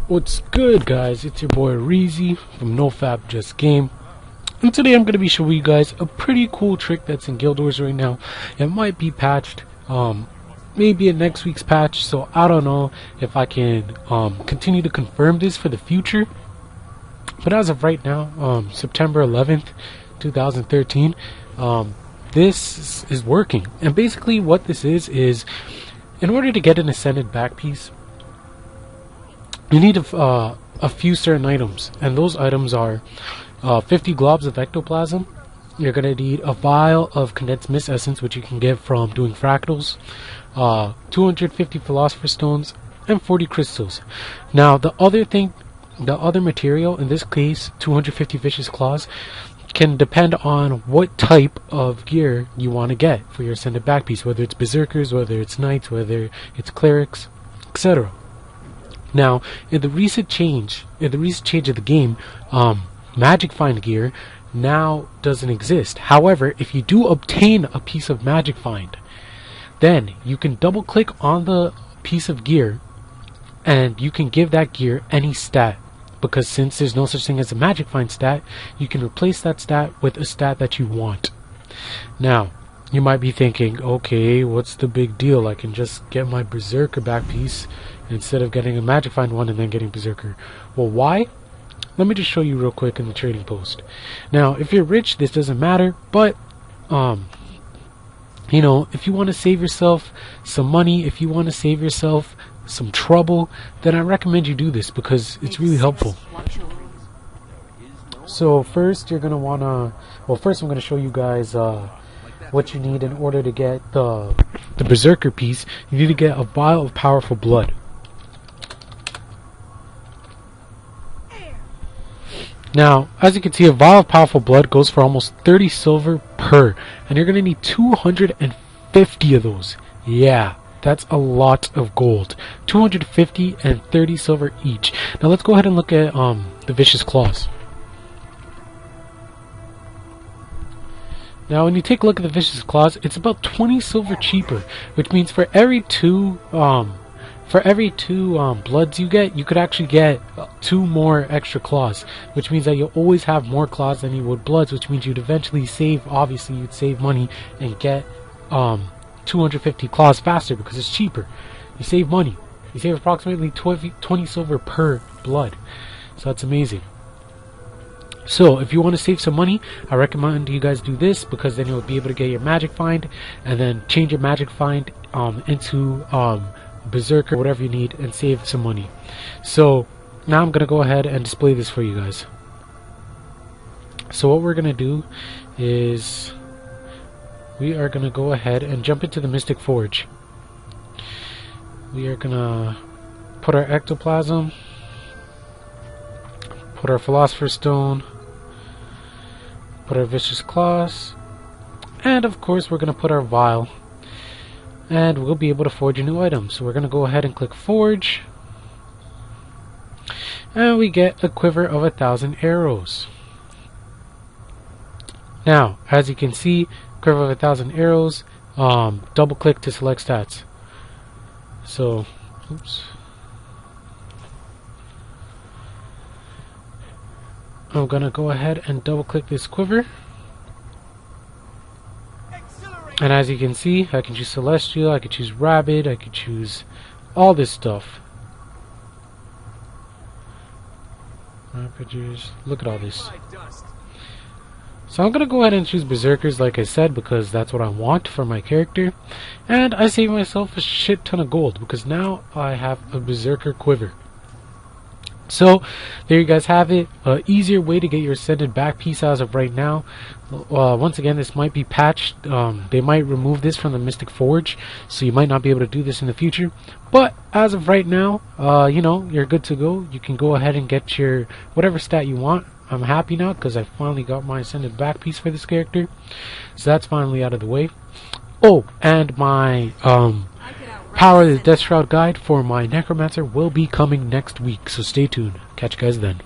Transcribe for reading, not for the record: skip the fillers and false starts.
What's good, guys? It's your boy Reezy from NoFap Just Game, and today I'm going to be showing you guys a pretty cool trick that's in Guild Wars right now. It might be patched, maybe in next week's patch, so I don't know if I can continue to confirm this for the future. But as of right now, September 11th, 2013, this is working. And basically what this is in order to get an Ascended back piece, you need a few certain items, and those items are 50 globs of ectoplasm. You're going to need a vial of condensed mist essence, which you can get from doing fractals, 250 philosopher stones, and 40 crystals. Now the other material, in this case 250 vicious claws, can depend on what type of gear you want to get for your Ascended back piece, whether it's berserkers, whether it's knights, whether it's clerics, etc. Now, in the recent change of the game, Magic Find gear now doesn't exist. However, if you do obtain a piece of Magic Find, then you can double click on the piece of gear and you can give that gear any stat. Because since there's no such thing as a Magic Find stat, you can replace that stat with a stat that you want. Now, you might be thinking, okay, what's the big deal? I can just get my Berserker back piece instead of getting a Magic Find one and then getting Berserker. Well, why? Let me just show you real quick in the trading post. Now, if you're rich, this doesn't matter, but you know, if you want to save yourself some money, if you want to save yourself some trouble, then I recommend you do this because it's really helpful. So first you're gonna wanna, first I'm gonna show you guys what you need in order to get the Berserker piece. You need to get a vial of powerful blood. Now, as you can see, a vial of powerful blood goes for almost 30 silver per, and you're going to need 250 of those. Yeah, that's a lot of gold. 250 and 30 silver each. Now let's go ahead and look at the Vicious Claws. Now when you take a look at the Vicious Claws, it's about 20 silver cheaper, which means for every two bloods you get, you could actually get 2 more extra claws, which means that you'll always have more claws than you would bloods, which means you'd eventually save, obviously you'd save money and get 250 claws faster because it's cheaper. You save money. You save approximately 20 silver per blood. So that's amazing. So if you want to save some money, I recommend you guys do this, because then you'll be able to get your Magic Find and then change your Magic Find into Berserker, whatever you need, and save some money. So now I'm gonna go ahead and display this for you guys. So what we're gonna do is we are gonna go ahead and jump into the Mystic Forge. We are gonna put our ectoplasm, put our philosopher's stone, put our vicious claws, and of course we're gonna put our vial, and we'll be able to forge a new item. So we're going to go ahead and click forge, and we get a quiver of 1,000 arrows. Now as you can see, quiver of 1,000 arrows, double click to select stats. So oops, I'm going to go ahead and double click this quiver. And as you can see, I can choose Celestial, I can choose Rabid, I can choose all this stuff. Look at all this. So I'm going to go ahead and choose Berserkers, like I said, because that's what I want for my character. And I save myself a shit ton of gold, because now I have a Berserker quiver. So there you guys have it, easier way to get your Ascended back piece as of right now. Once again, this might be patched. They might remove this from the Mystic Forge, so you might not be able to do this in the future, but as of right now, you know, you're good to go. You can go ahead and get your whatever stat you want. I'm happy now because I finally got my Ascended back piece for this character, so that's finally out of the way. Oh, and my Power of the Death Shroud guide for my Necromancer will be coming next week, so stay tuned. Catch you guys then.